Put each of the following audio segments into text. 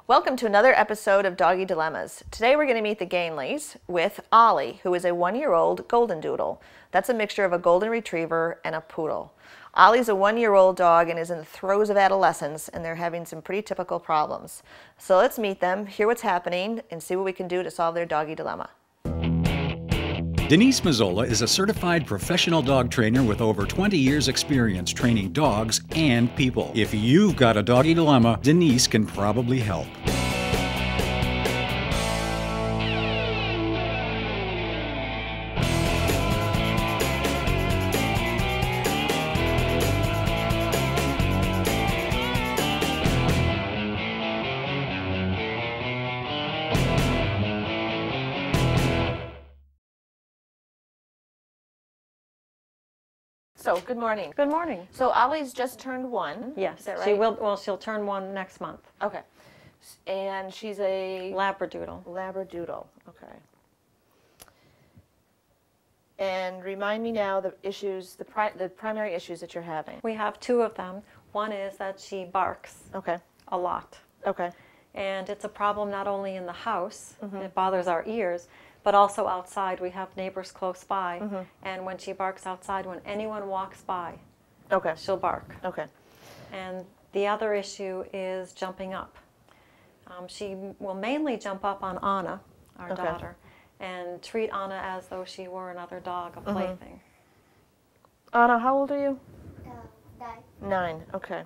Welcome to another episode of Doggy Dilemmas. Today we're going to meet the Gainleys with Ollie, who is a 1-year-old golden doodle. That's a mixture of a golden retriever and a poodle. Ollie's a 1-year-old dog and is in the throes of adolescence, and they're having some pretty typical problems. So let's meet them, hear what's happening, and see what we can do to solve their doggy dilemma. Denise Mazzola is a certified professional dog trainer with over 20 years experience training dogs and people. If you've got a doggy dilemma, Denise can probably help. So, good morning. Good morning. So, Ollie's just turned 1. Yes, is that right? she will. Well, she'll turn 1 next month. Okay. And she's a Labradoodle. Labradoodle. Okay. And remind me now the issues, the primary issues that you're having. We have 2 of them. One is that she barks Okay. a lot. Okay. And it's a problem not only in the house, it bothers our ears, but also outside. We have neighbors close by, and when she barks outside, when anyone walks by, Okay. she'll bark. Okay. And the other issue is jumping up. She will mainly jump up on Anna, our daughter, and treat Anna as though she were another dog, a plaything. Anna, how old are you? 9. 9. Okay.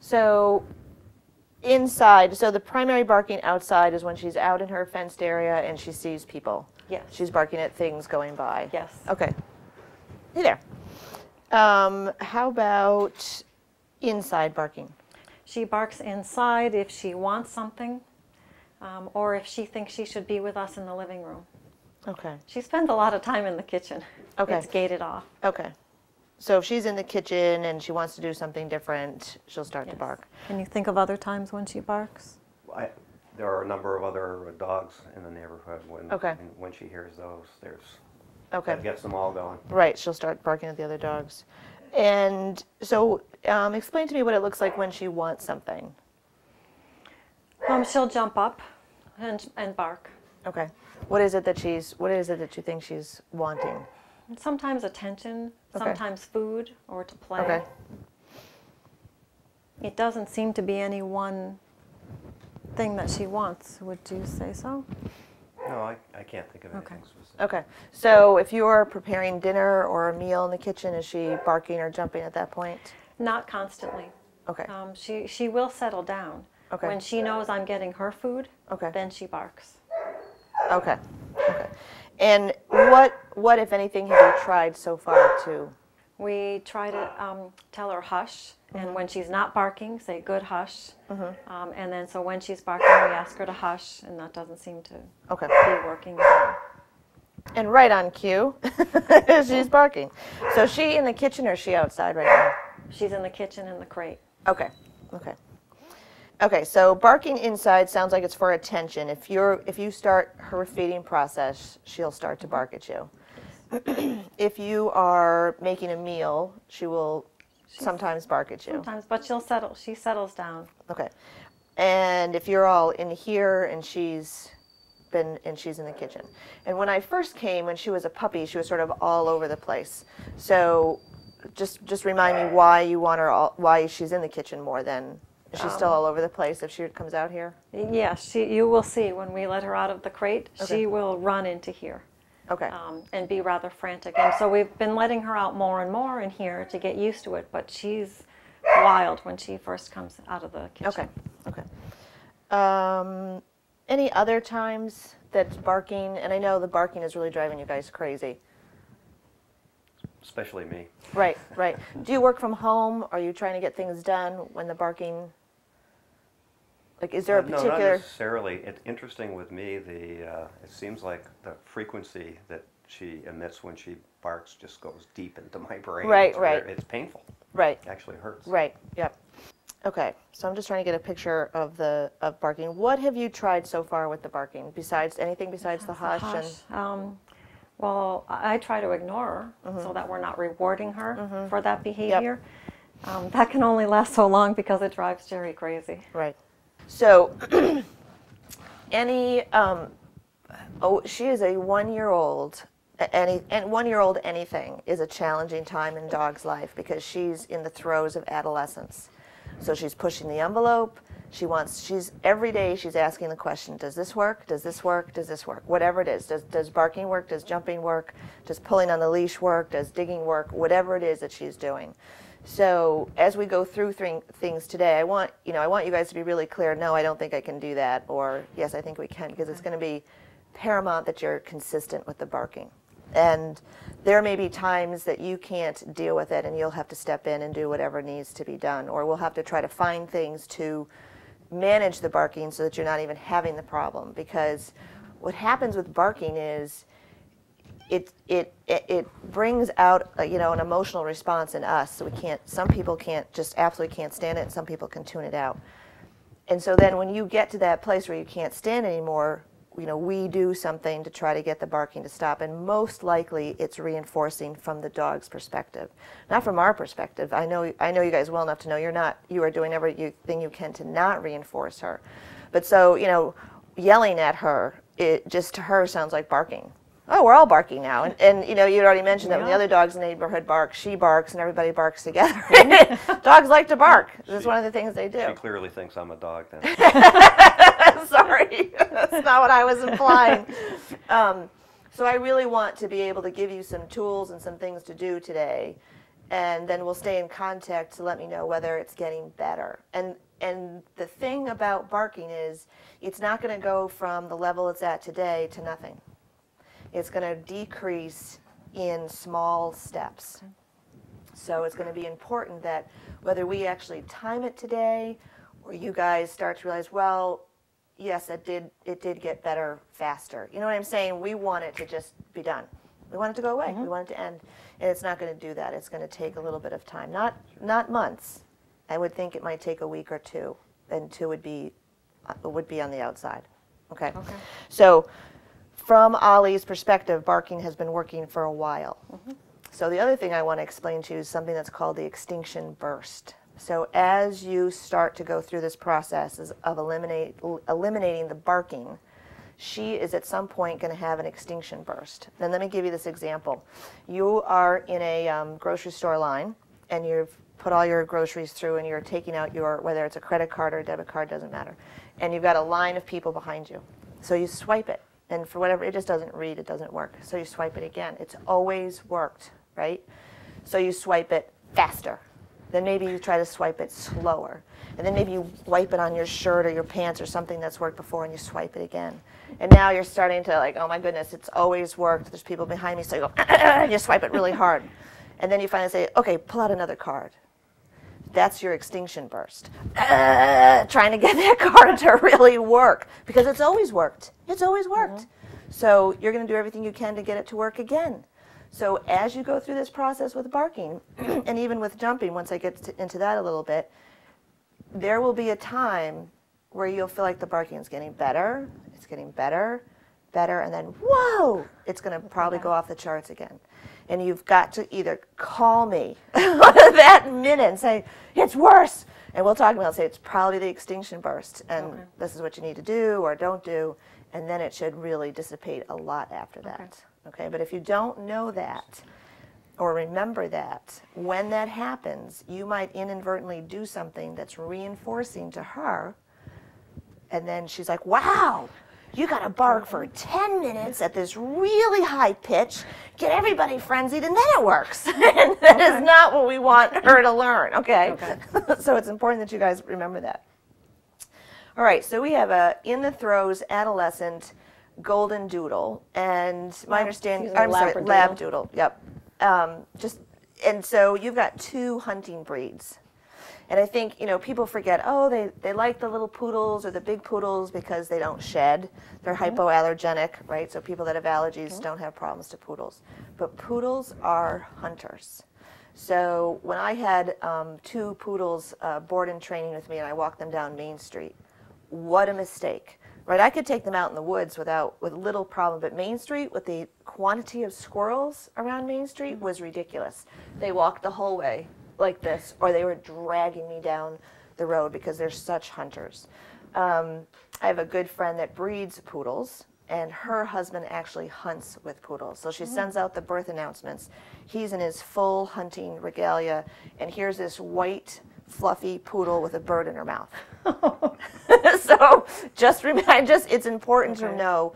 So, inside, so the primary barking outside is when she's out in her fenced area and she sees people. Yes. She's barking at things going by. Yes. Okay. Hey there. How about inside barking? She barks inside if she wants something, or if she thinks she should be with us in the living room. Okay. She spends a lot of time in the kitchen. Okay. It's gated off. Okay. So if she's in the kitchen and she wants to do something different, she'll start to bark. Can you think of other times when she barks? There are a number of other dogs in the neighborhood. When she hears those, that gets them all going. Right, she'll start barking at the other dogs. And so explain to me what it looks like when she wants something. She'll jump up and bark. Okay. What is it that you think she's wanting? Sometimes attention, sometimes food, or to play. Okay. It doesn't seem to be any one thing that she wants. Would you say so? No, I can't think of anything specific. Okay. So if you're preparing dinner or a meal in the kitchen, is she barking or jumping at that point? Not constantly. Okay. She will settle down. Okay. When she knows I'm getting her food, Okay. then she barks. Okay. Okay. And what if anything, have you tried so far to? We try to tell her hush, and when she's not barking, say good hush. And then so when she's barking, we ask her to hush, and that doesn't seem to be working at all. And right on cue, she's barking. So is she in the kitchen or is she outside right now? She's in the kitchen in the crate. Okay. Okay. Okay, so barking inside sounds like it's for attention. If you start her feeding process, she'll start to bark at you. If you are making a meal, she will sometimes bark at you. Sometimes, but she settles down. Okay. And if you're all in here and she's in the kitchen. And when I first came, when she was a puppy, she was sort of all over the place. So just remind me why you want her why she's in the kitchen more than. Is she still all over the place if she comes out here? Yes, you will see when we let her out of the crate, she will run into here. Okay. And be rather frantic. And so we've been letting her out more and more in here to get used to it, but she's wild when she first comes out of the kitchen. Okay. Okay. Any other times that's barking? And I know the barking is really driving you guys crazy. Especially me. Right, right. Do you work from home? Are you trying to get things done when the barking? Like, is there a particular? No, not necessarily. It's interesting with me. It seems like the frequency that she emits when she barks just goes deep into my brain. Right, right. It's painful. Right. It actually hurts. Right. Yep. Okay. So I'm just trying to get a picture of barking. What have you tried so far with the barking? Besides the hush? Well, I try to ignore her so that we're not rewarding her for that behavior. That can only last so long because it drives Jerry crazy. Right. So she is a 1-year-old. And 1-year-old anything is a challenging time in dog's life because she's in the throes of adolescence. So she's pushing the envelope. She's every day she's asking the question, does this work? Does this work? Does this work? Whatever it is. Does barking work? Does jumping work? Does pulling on the leash work? Does digging work? Whatever it is that she's doing. So as we go through things today, I want you guys to be really clear, no, I don't think I can do that, or yes, I think we can, because it's going to be paramount that you're consistent with the barking. And there may be times that you can't deal with it and you'll have to step in and do whatever needs to be done, or we'll have to try to find things to manage the barking so that you're not even having the problem. Because what happens with barking is it brings out an emotional response in us. So some people absolutely can't stand it, and some people can tune it out. And so then when you get to that place where you can't stand anymore, we do something to try to get the barking to stop, and most likely it's reinforcing from the dog's perspective, not from our perspective. I know you guys well enough to know you are doing everything you can to not reinforce her. But so, yelling at her, it just to her sounds like barking. Oh, we're all barking now. And you'd already mentioned that when the other dogs in the neighborhood bark, she barks, and everybody barks together. Dogs like to bark. That's one of the things they do. She clearly thinks I'm a dog then. Sorry, that's not what I was implying. So I really want to be able to give you some tools and some things to do today, and then we'll stay in contact to let me know whether it's getting better. And the thing about barking is it's not going to go from the level it's at today to nothing. It's going to decrease in small steps. So it's going to be important that whether we actually time it today or you guys start to realize, well, yes, it did get better faster. You know what I'm saying? We want it to just be done. We want it to go away. We want it to end. And it's not going to do that. It's going to take a little bit of time. Not months. I would think it might take a week or two, and 2 would be on the outside. Okay? So from Ollie's perspective, barking has been working for a while. So the other thing I want to explain to you is something that's called the extinction burst. So as you start to go through this process of eliminating the barking, she is at some point going to have an extinction burst. And let me give you this example. You are in a grocery store line, and you've put all your groceries through, and you're taking out whether it's a credit card or a debit card, doesn't matter. And you've got a line of people behind you. So you swipe it. And for whatever, it just doesn't read, it doesn't work. So you swipe it again. It's always worked, right? So you swipe it faster. Then maybe you try to swipe it slower. And then maybe you wipe it on your shirt or your pants or something that's worked before, and you swipe it again. And now you're starting to oh my goodness, it's always worked. There's people behind me, so you go, and you swipe it really hard. And then you finally say, okay, pull out another card. That's your extinction burst. Trying to get that card to really work, because it's always worked. It's always worked. So you're going to do everything you can to get it to work again. So as you go through this process with barking, and even with jumping, once I get into that a little bit, there will be a time where you'll feel like the barking is getting better, it's getting better, and then, whoa, it's going to probably go off the charts again. And you've got to either call me that minute and say, it's worse. And we'll talk about it, say it's probably the extinction burst, and this is what you need to do or don't do, and then it should really dissipate a lot after that. Okay, but if you don't know that or remember that, when that happens, you might inadvertently do something that's reinforcing to her, and then she's like, wow, you got to bark for 10 minutes at this really high pitch, get everybody frenzied, and then it works. And that is not what we want her to learn, okay? So it's important that you guys remember that. All right, so we have a in the throes adolescent golden doodle, and my understanding, I'm sorry, Labradoodle, yep. And so you've got 2 hunting breeds. And I think, people forget, oh, they like the little poodles or the big poodles because they don't shed. They're hypoallergenic, right? So people that have allergies don't have problems to poodles. But poodles are hunters. So when I had 2 poodles board and training with me, and I walked them down Main Street, what a mistake. Right, I could take them out in the woods with little problem, but Main Street, with the quantity of squirrels around Main Street, was ridiculous. They walked the whole way like this, or they were dragging me down the road because they're such hunters. I have a good friend that breeds poodles, and her husband actually hunts with poodles. So she sends out the birth announcements. He's in his full hunting regalia, and here's this white, fluffy poodle with a bird in her mouth. So it's important to know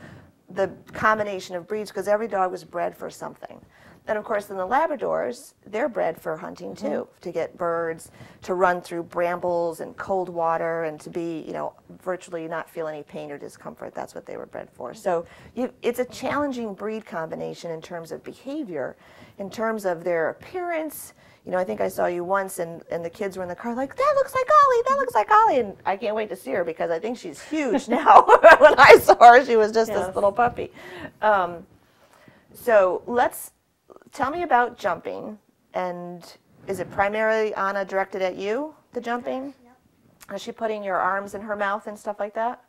the combination of breeds, because every dog was bred for something. And of course, then the Labradors, they're bred for hunting too, to get birds, to run through brambles and cold water, and to be, virtually not feel any pain or discomfort. That's what they were bred for. So it's a challenging breed combination in terms of behavior, in terms of their appearance. I think I saw you once, and the kids were in the car like, that looks like Ollie, that looks like Ollie. And I can't wait to see her, because I think she's huge now. When I saw her, she was just this little puppy. So tell me about jumping. And is it primarily, Anna, directed at you, the jumping? Yep. Is she putting your arms in her mouth and stuff like that?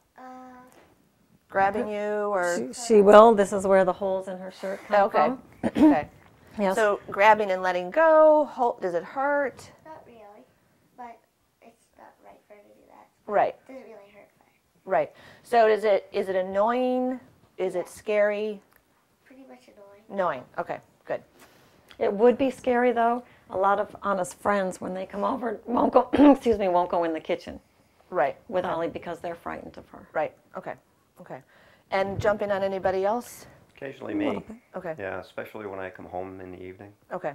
Grabbing you, or? She will. This is where the holes in her shirt come from. Okay. Yes. So grabbing and letting go, does it hurt? Not really, but it's not right for her to do that. Right. It doesn't really hurt for her. Right. So is it annoying? Is it scary? Pretty much annoying. Annoying. Okay, good. It would be scary, though. A lot of Anna's friends, when they come over, won't go in the kitchen Right. with Ollie because they're frightened of her. Right. Okay. Okay. And jumping on anybody else? Occasionally me. Okay. Yeah, especially when I come home in the evening. Okay.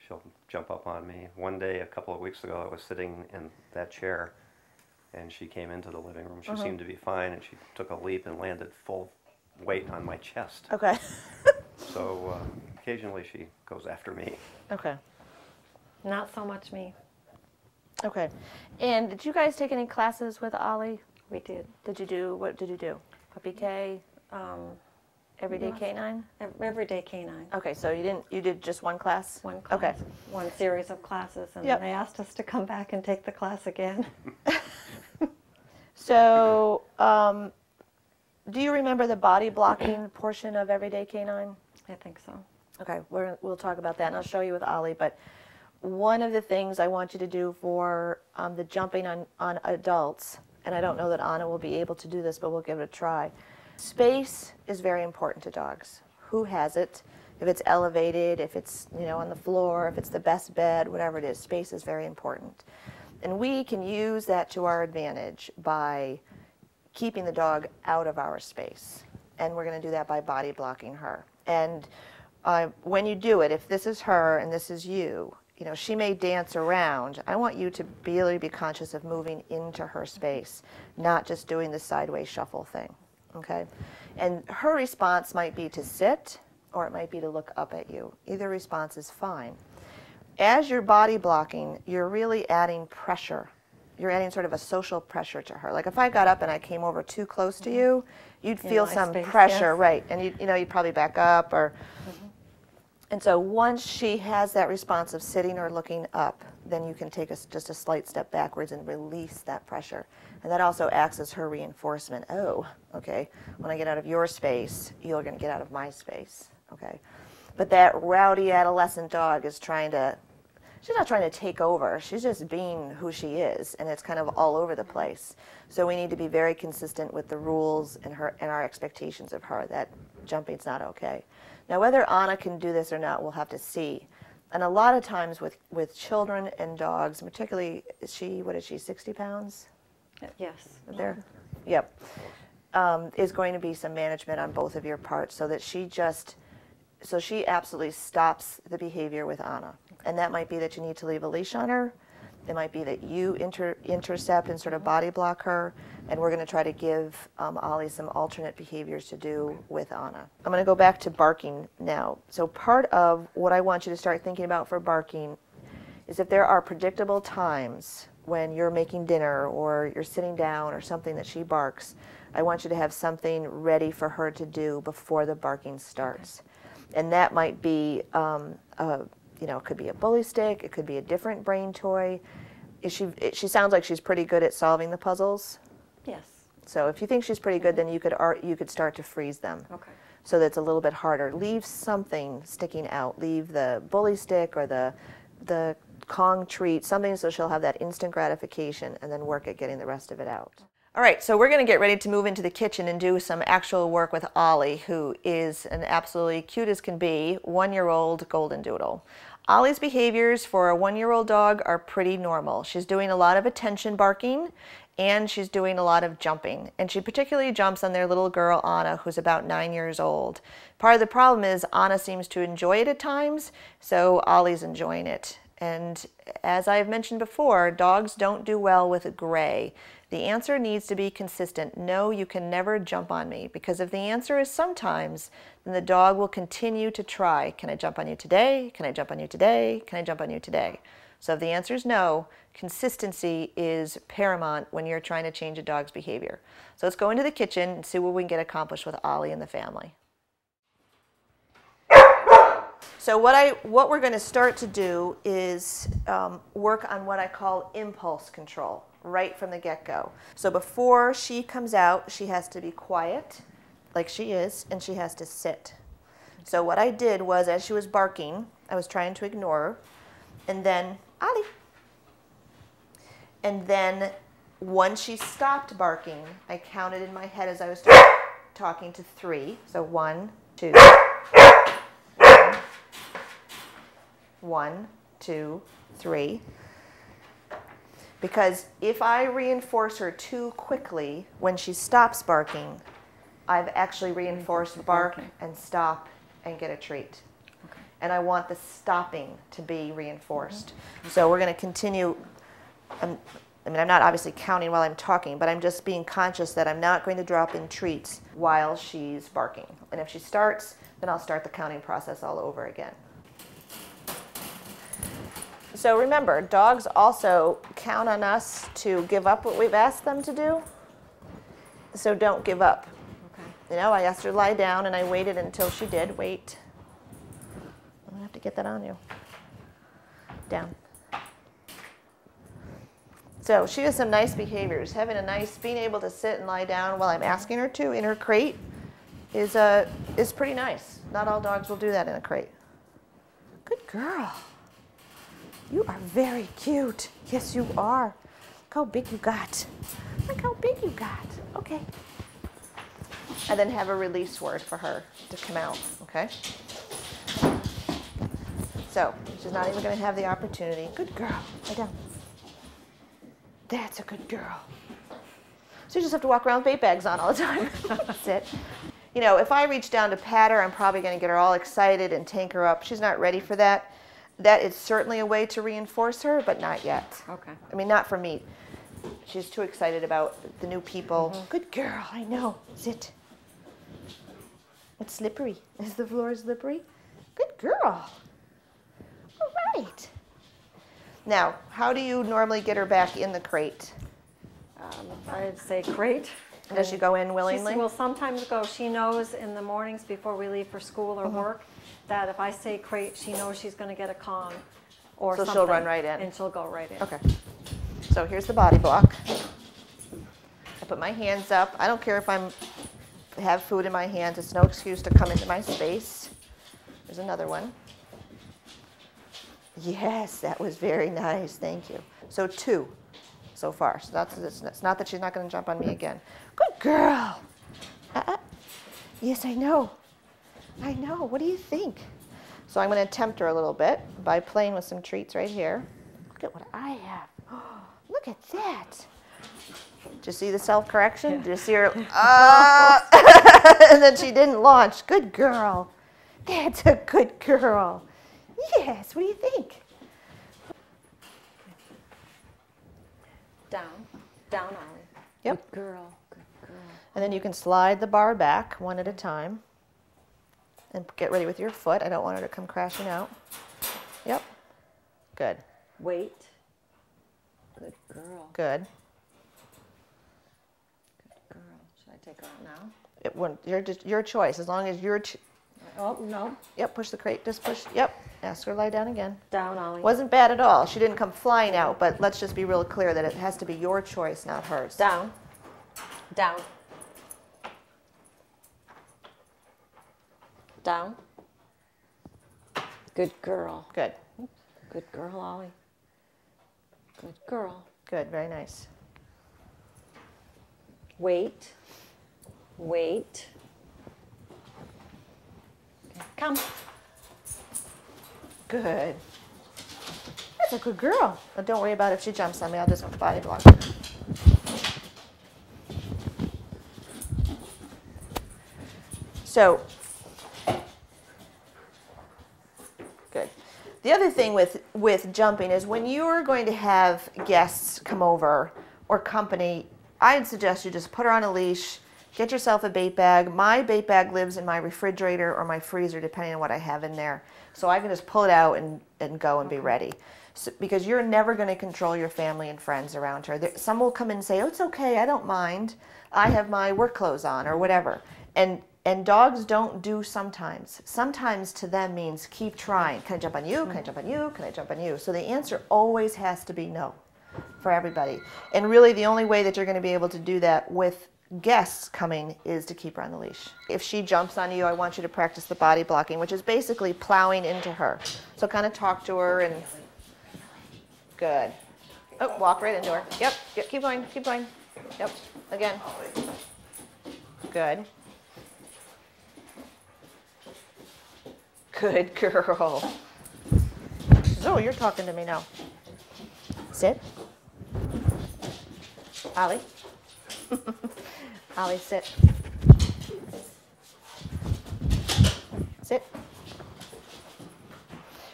She'll jump up on me. One day, a couple of weeks ago, I was sitting in that chair, and she came into the living room. She seemed to be fine, and she took a leap and landed full weight on my chest. Okay. So occasionally she goes after me. Okay. Not so much me. Okay. And did you guys take any classes with Ollie? We did. What did you do? Puppy K? Everyday Canine? Everyday canine. Okay, so you did just one class? One class. Okay. One series of classes, and Yep. they asked us to come back and take the class again. So, do you remember the body blocking portion of Everyday Canine? I think so. Okay, we'll talk about that, and I'll show you with Ollie. But one of the things I want you to do for the jumping on adults, and I don't know that Anna will be able to do this, but we'll give it a try. Space is very important to dogs. Who has it? If it's elevated, if it's on the floor, if it's the best bed, whatever it is, space is very important. And we can use that to our advantage by keeping the dog out of our space. And we're going to do that by body blocking her. And when you do it, if this is her and this is you, she may dance around. I want you to really be conscious of moving into her space, not just doing the sideways shuffle thing. Okay? And her response might be to sit, or it might be to look up at you. Either response is fine. As you're body blocking, you're really adding pressure. You're adding sort of a social pressure to her. Like if I got up and I came over too close to you, you'd feel some space, pressure, yes. right? And you'd probably back up, or. And so once she has that response of sitting or looking up, then you can take just a slight step backwards and release that pressure. And that also acts as her reinforcement. Oh, okay, when I get out of your space, you're going to get out of my space. Okay, but that rowdy adolescent dog is she's not trying to take over. She's just being who she is, and it's kind of all over the place. So we need to be very consistent with the rules and our expectations of her that jumping's not okay. Now, whether Anna can do this or not, we'll have to see. And a lot of times with children and dogs, particularly, what is she, 60 pounds? Yes. There? Yep. Is going to be some management on both of your parts so that she absolutely stops the behavior with Anna. And that might be that you need to leave a leash on her. It might be that you intercept and sort of body block her, and we're going to try to give Ollie some alternate behaviors to do with Anna. I'm going to go back to barking now. So part of what I want you to start thinking about for barking is if there are predictable times when you're making dinner or you're sitting down or something that she barks, I want you to have something ready for her to do before the barking starts. Okay. And that might be it could be a bully stick, it could be a different brain toy. She sounds like she's pretty good at solving the puzzles. Yes. So if you think she's pretty good, then you could start to freeze them. Okay. So that's a little bit harder. Leave something sticking out. Leave the bully stick or the Kong treat, something so she'll have that instant gratification, and then work at getting the rest of it out. All right, so we're going to get ready to move into the kitchen and do some actual work with Ollie, who is an absolutely cute as can be 1-year-old golden doodle. Ollie's behaviors for a 1-year-old dog are pretty normal. She's doing a lot of attention barking, and she's doing a lot of jumping. And she particularly jumps on their little girl, Anna, who's about 9 years old. Part of the problem is Anna seems to enjoy it at times, so Ollie's enjoying it. And as I've mentioned before, dogs don't do well with gray. The answer needs to be consistent. No, you can never jump on me, because if the answer is sometimes, then the dog will continue to try. Can I jump on you today? Can I jump on you today? Can I jump on you today? So if the answer is no, consistency is paramount when you're trying to change a dog's behavior. So let's go into the kitchen and see what we can get accomplished with Ollie and the family. So what we're going to start to do is work on what I call impulse control right from the get-go. So before she comes out, she has to be quiet, like she is, and she has to sit. So what I did was, as she was barking, I was trying to ignore her, and then, Ollie. And then once she stopped barking, I counted in my head as I was talking to 3. So 1, 2, 1, 2, 3. Because if I reinforce her too quickly when she stops barking, I've actually reinforced bark and stop and get a treat. Okay. And I want the stopping to be reinforced. So we're going to continue. I'm not obviously counting while I'm talking, but I'm just being conscious that I'm not going to drop in treats while she's barking. And if she starts, then I'll start the counting process all over again. So remember, dogs also count on us to give up what we've asked them to do. So don't give up. Okay. You know, I asked her to lie down and I waited until she did. Wait. I'm going to have to get that on you. Down. So she has some nice behaviors. Being able to sit and lie down while I'm asking her to in her crate is pretty nice. Not all dogs will do that in a crate. Good girl. You are very cute. Yes, you are. Look how big you got. Look how big you got. Okay. And then have a release word for her to come out, okay? So she's not even going to have the opportunity. Good girl. Lie down. That's a good girl. So you just have to walk around with bait bags on all the time. Sit. You know, if I reach down to pat her, I'm probably going to get her all excited and tank her up. She's not ready for that. That is certainly a way to reinforce her, but not yet. Okay. I mean, not for me. She's too excited about the new people. Mm-hmm. Good girl, I know. Sit. It's slippery. Is the floor slippery? Good girl. All right. Now, how do you normally get her back in the crate? I'd say crate. Does she go in willingly? She will sometimes go. She knows in the mornings before we leave for school or work that if I say crate, she knows she's going to get a Kong or something. So she'll run right in. And she'll go right in. Okay. So here's the body block. I put my hands up. I don't care if I have food in my hands. It's no excuse to come into my space. There's another one. Yes, that was very nice. Thank you. So 2 so far. So it's not that she's not going to jump on me again. Good girl. Yes, I know. I know. What do you think? So I'm going to tempt her a little bit by playing with some treats right here. Look at what I have. Oh, look at that. Did you see the self-correction? Yeah. Did you see her? And then she didn't launch. Good girl. That's a good girl. Yes. What do you think? Down. Down, Ollie. Yep. Good girl. Good girl. And then you can slide the bar back one at a time. And get ready with your foot. I don't want her to come crashing out. Yep. Good. Wait. Good girl. Good. Good girl. Should I take her out now? It wouldn't. Your choice. As long as you're. Oh no. Yep. Push the crate. Just push. Yep. Ask her to lie down again. Down, Ollie. Wasn't bad at all. She didn't come flying out. But let's just be real clear that it has to be your choice, not hers. Down. Down. Down. Good girl. Good. Good girl, Ollie. Good girl. Good. Very nice. Wait. Wait. Okay. Come. Good. That's a good girl. But don't worry about if she jumps on me. I'll just body block her. So, good. The other thing with jumping is when you're going to have guests come over or company, I'd suggest you just put her on a leash, get yourself a bait bag. My bait bag lives in my refrigerator or my freezer, depending on what I have in there. So I can just pull it out and go and be ready. So, because you're never going to control your family and friends around her. Some will come in and say, oh, it's okay, I don't mind. I have my work clothes on or whatever. And dogs don't do sometimes. Sometimes to them means keep trying. Can I jump on you? Can I jump on you? Can I jump on you? So the answer always has to be no for everybody. And really the only way that you're going to be able to do that with guests coming is to keep her on the leash. If she jumps on you, I want you to practice the body blocking, which is basically plowing into her. So kind of talk to her and good. Oh, walk right into her. Yep, keep going, keep going. Yep, again. Good. Good girl. Zoe, you're talking to me now. Sit. Ollie. Ollie, sit. Sit.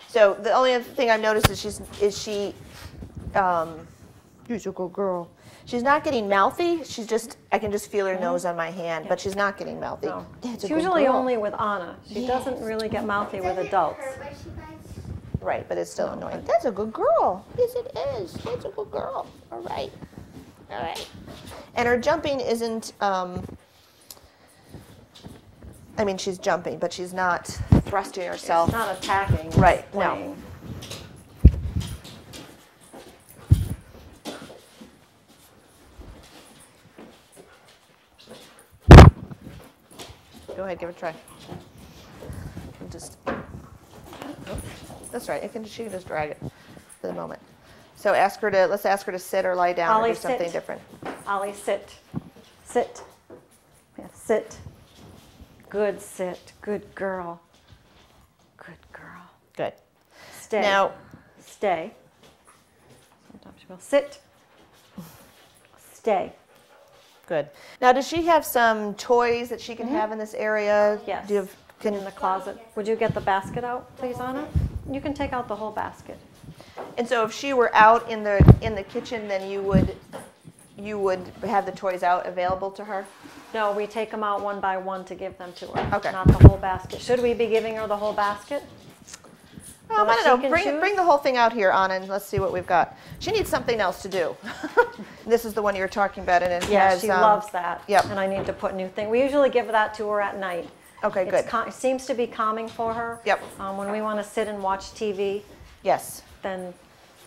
So the only other thing I've noticed is she's a good girl. She's not getting mouthy. She's just, I can just feel her nose on my hand, but she's not getting mouthy. No. It's It's usually only with Anna. She doesn't really get mouthy with adults. Right, but it's still annoying. That's a good girl. Yes, it is. That's a good girl. All right. All right. And her jumping isn't, I mean, she's jumping, but she's not thrusting herself. It's not attacking. Right, It's no. playing. Go ahead, give it a try. Just, that's right. She can just drag it for the moment. So let's ask her to sit or lie down Ollie, or do something sit. different. Ollie, sit. Sit. Yeah, sit. Good sit. Good girl. Good girl. Good. Stay. Now, Stay. Sometimes she will sit. Stay. good. Now, does she have some toys that she can have in this area? Yes. Do you have, In the closet. Would you get the basket out, please, Anna? You can take out the whole basket. and so if she were out in the kitchen, then you would have the toys out available to her? No, we take them out one by one to give them to her. Okay. Not the whole basket. Should we be giving her the whole basket? I that don't she know. can Bring the whole thing out here, Anna, and let's see what we've got. She needs something else to do. This is the one you were talking about, and it Yeah, has. she loves that. Yep. And I need to put new thing. We usually give that to her at night. Okay, good. It seems to be calming for her. Yep. When we want to sit and watch TV, Yes. then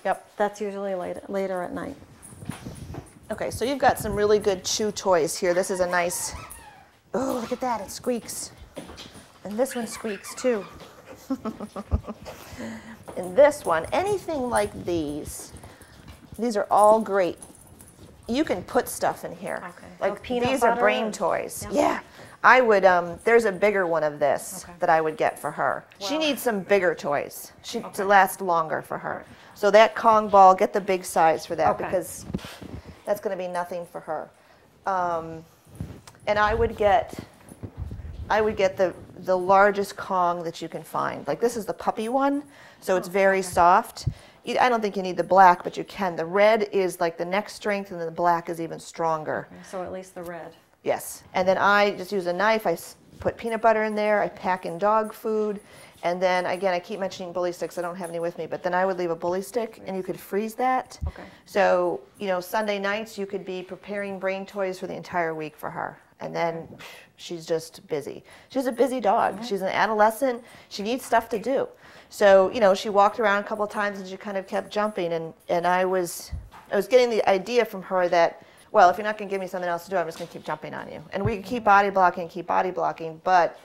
Yep. that's usually later at night. Okay, so you've got some really good chew toys here. This is a nice. Oh, look at that! It squeaks, and this one squeaks too. And this one, anything like these are all great. You can put stuff in here. Okay. Like Oh, peanut these are butter brain and- toys. Yeah. Yeah. I would, there's a bigger one of this Okay. that I would get for her. She Wow. needs some bigger toys to last longer for her. So that Kong ball, get the big size for that Okay. because that's going to be nothing for her. And I would get the largest Kong that you can find. Like this is the puppy one, so it's very soft. I don't think you need the black, but you can. The red is like the neck strength, and then the black is even stronger. So at least the red. Yes. And then I just use a knife. I put peanut butter in there. I pack in dog food. And then, again, I keep mentioning bully sticks. I don't have any with me. But then I would leave a bully stick, and you could freeze that. Okay. So, Sunday nights, you could be preparing brain toys for the entire week for her. And then she's just busy. She's a busy dog. She's an adolescent. She needs stuff to do. So, she walked around a couple of times, and she kind of kept jumping. And I was getting the idea from her that, well, if you're not going to give me something else to do, I'm just going to keep jumping on you. And we can keep body blocking, but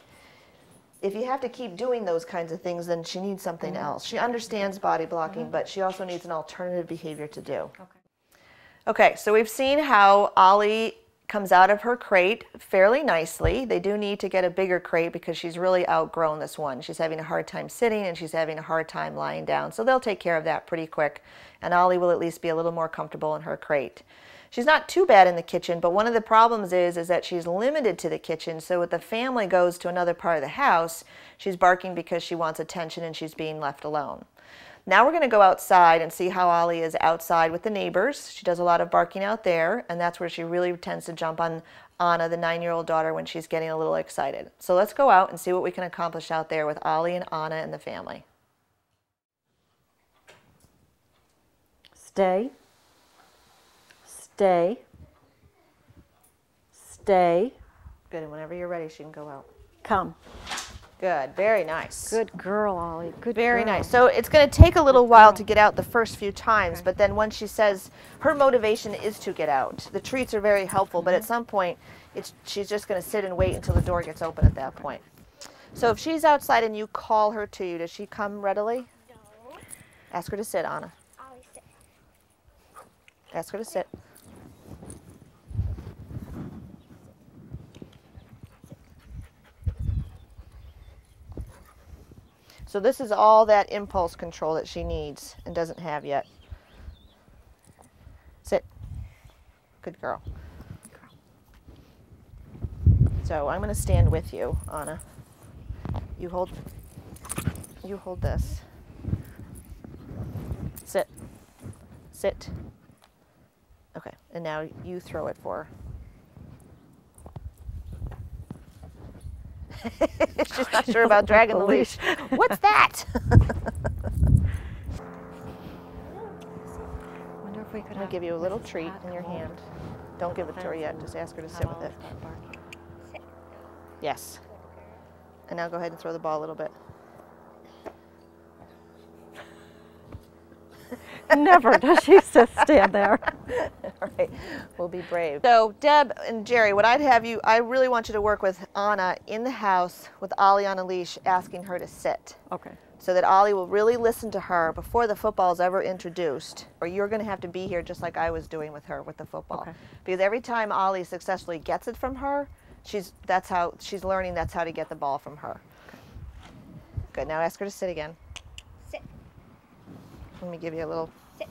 if you have to keep doing those kinds of things, then she needs something else. She understands body blocking, but she also needs an alternative behavior to do. Okay. Okay, so we've seen how Ollie comes out of her crate fairly nicely. They do need to get a bigger crate because she's really outgrown this one. She's having a hard time sitting and she's having a hard time lying down. So they'll take care of that pretty quick. And Ollie will at least be a little more comfortable in her crate. She's not too bad in the kitchen, but one of the problems is that she's limited to the kitchen. So if the family goes to another part of the house, she's barking because she wants attention and she's being left alone. Now we're going to go outside and see how Ollie is outside with the neighbors. She does a lot of barking out there, and that's where she really tends to jump on Anna, the 9-year-old daughter, when she's getting a little excited. So let's go out and see what we can accomplish out there with Ollie and Anna and the family. Stay. Stay. Stay. Good, and whenever you're ready, she can go out. Come. Good, very nice. Good girl, Ollie. Good Very girl. nice. So it's going to take a little while to get out the first few times, but then once she says her motivation is to get out, the treats are very helpful, but at some point she's just going to sit and wait until the door gets open at that point. So if she's outside and you call her to you, does she come readily? No. Ask her to sit, Anna. Ollie, sit. Ask her to sit. So this is all that impulse control that she needs and doesn't have yet. Sit. Good girl. So I'm going to stand with you, Anna. You hold this. Sit. Sit. Okay, and now you throw it for her. She's not sure about dragging the leash. What's that? Wonder if we could I'm going to give you a little treat in your hand. Don't give it to her yet. Just ask her to sit with it. Sit. Yes. And now go ahead and throw the ball a little bit. Never does she just stand there. All right, we'll be brave. So Deb and Jerry, what I'd have you, I really want you to work with Anna in the house with Ollie on a leash, asking her to sit. Okay. So that Ollie will really listen to her before the football is ever introduced, or you're going to have to be here just like I was doing with her with the football. Okay. Because every time Ollie successfully gets it from her, that's how she's learning that's how to get the ball from her. Good, now ask her to sit again. Sit. Let me give you a little Sit.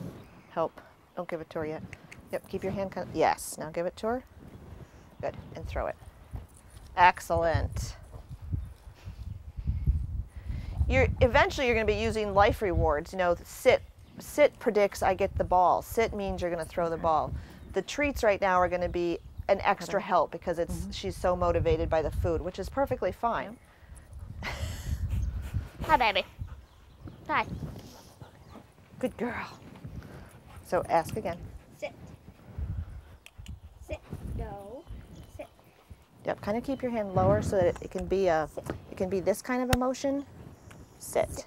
help. Don't give it to her yet. Yep, keep your hand, yes, now give it to her. Good, and throw it. Excellent. Eventually you're going to be using life rewards. You know, sit predicts I get the ball. Sit means you're going to throw the ball. The treats right now are going to be an extra help because she's so motivated by the food, which is perfectly fine. Hi, baby. Hi. Good girl. So ask again. Sit. Sit. No. Sit. Yep, kind of keep your hand lower so that it can be this kind of emotion. Sit.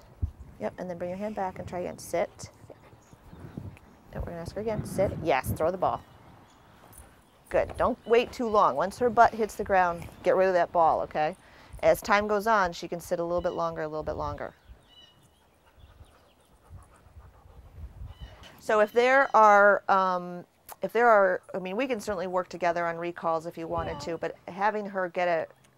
Yep, and then bring your hand back and try again. Sit. Yep, we're gonna ask her again. Sit. Yes, throw the ball. Good. Don't wait too long. Once her butt hits the ground, get rid of that ball, okay? As time goes on, she can sit a little bit longer, a little bit longer. So if there are, I mean, we can certainly work together on recalls if you wanted to, but having her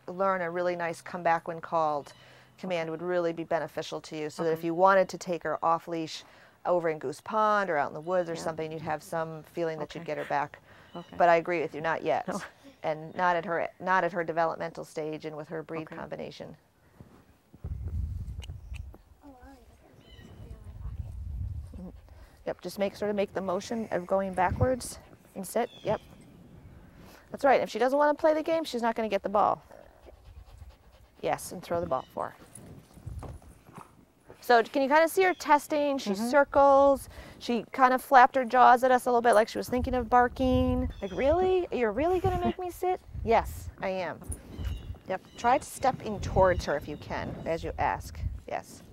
learn a really nice come back when called command would really be beneficial to you, so that if you wanted to take her off leash over in Goose Pond or out in the woods or something, you'd have some feeling that you'd get her back. Okay. But I agree with you, not yet. No. And not at her developmental stage and with her breed combination. Oh, Ollie, look, there's something in my pocket. Yep, just sort of make the motion of going backwards and sit. Yep. That's right. If she doesn't want to play the game, she's not going to get the ball. Yes, and throw the ball for her. So can you kind of see her testing? She circles. She kind of flapped her jaws at us a little bit like she was thinking of barking. Like, really? You're really going to make me sit? Yes, I am. Yep. Try stepping towards her if you can as you ask. Yes.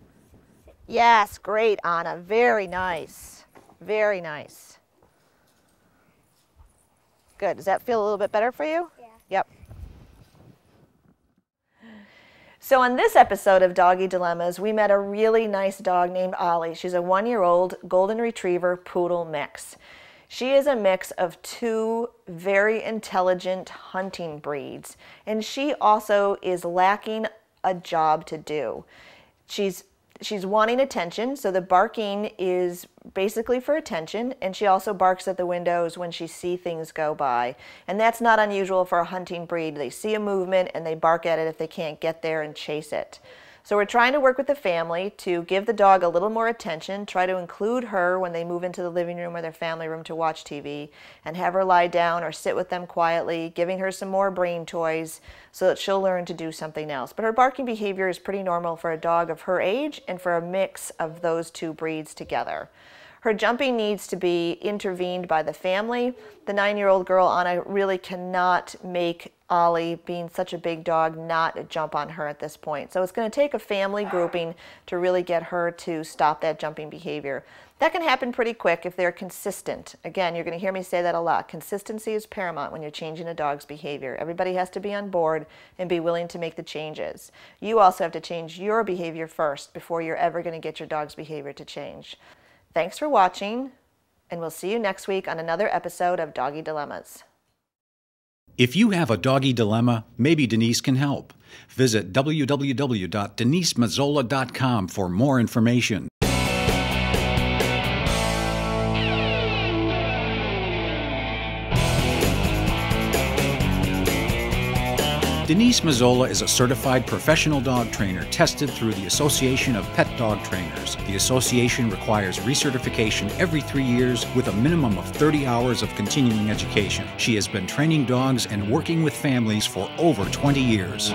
Yes, great, Anna. Very nice. Very nice. Good. Does that feel a little bit better for you? Yeah. Yep. So on this episode of Doggy Dilemmas, we met a really nice dog named Ollie. She's a 1-year-old golden retriever poodle mix. She is a mix of two very intelligent hunting breeds, and she also is lacking a job to do. She's wanting attention, so the barking is basically for attention, and she also barks at the windows when she sees things go by. And that's not unusual for a hunting breed. They see a movement and they bark at it if they can't get there and chase it. So we're trying to work with the family to give the dog a little more attention, try to include her when they move into the living room or their family room to watch TV, and have her lie down or sit with them quietly, giving her some more brain toys so that she'll learn to do something else. But her barking behavior is pretty normal for a dog of her age and for a mix of those two breeds together. Her jumping needs to be intervened by the family. The 9-year-old girl, Anna, really cannot make Ollie, being such a big dog, not jump on her at this point. So it's going to take a family grouping to really get her to stop that jumping behavior. That can happen pretty quick if they're consistent. Again, you're going to hear me say that a lot. Consistency is paramount when you're changing a dog's behavior. Everybody has to be on board and be willing to make the changes. You also have to change your behavior first before you're ever going to get your dog's behavior to change. Thanks for watching, and we'll see you next week on another episode of Doggy Dilemmas. If you have a doggy dilemma, maybe Denise can help. Visit www.denisemazzola.com for more information. Denise Mazzola is a certified professional dog trainer tested through the Association of Pet Dog Trainers. The association requires recertification every 3 years with a minimum of 30 hours of continuing education. She has been training dogs and working with families for over 20 years.